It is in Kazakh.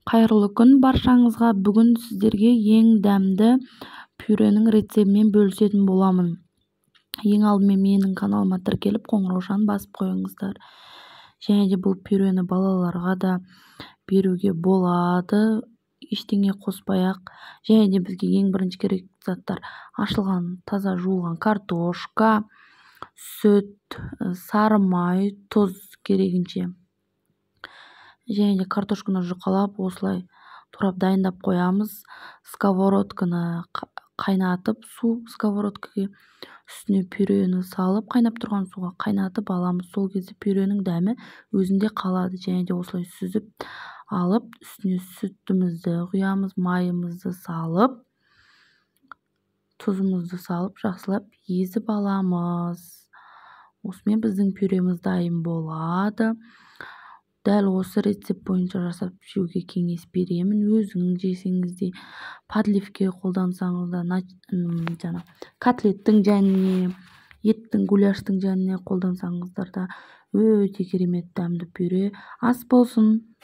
Қайырлы күн баршаңызға. Бүгін сіздерге ең дәмді пюренің рецебімен бөлісетін боламын. Ең алдымен менің каналыма тіркеліп қоңыраушаны басып қойыңыздар. Және де бұл пюрені балаларға да беруге болады, ештеңе қоспай-ақ. Және де бізге ең бірінші керек заттар: ашылған таза жуылған картошка, сүт, сары май, тұз керегінше. Және де картошканы жұқалап осылай турап дайындап қоямыз. Сковородканы қайнатып, су сковородкаға үстіне пюрені салып, қайнап тұрған суға қайнатып аламыз. Сол кезде пюренің дәмі өзінде қалады. Және де осылай сүзіп алып, үстіне сүтімізді құямыз, майымызды салып, тұзымызды салып, жақсылап езіп аламыз. Осымен біздің пюреміз дайын болады. Дәл осы рецепт бойынша жасап жеуге кеңес беремін. Өзің жесеңіз де, подливке қолдансаңыз да, котлеттің және еттің, гуляштың және қолдансаңыздар да өте керемет дәмді пюре ас болсын.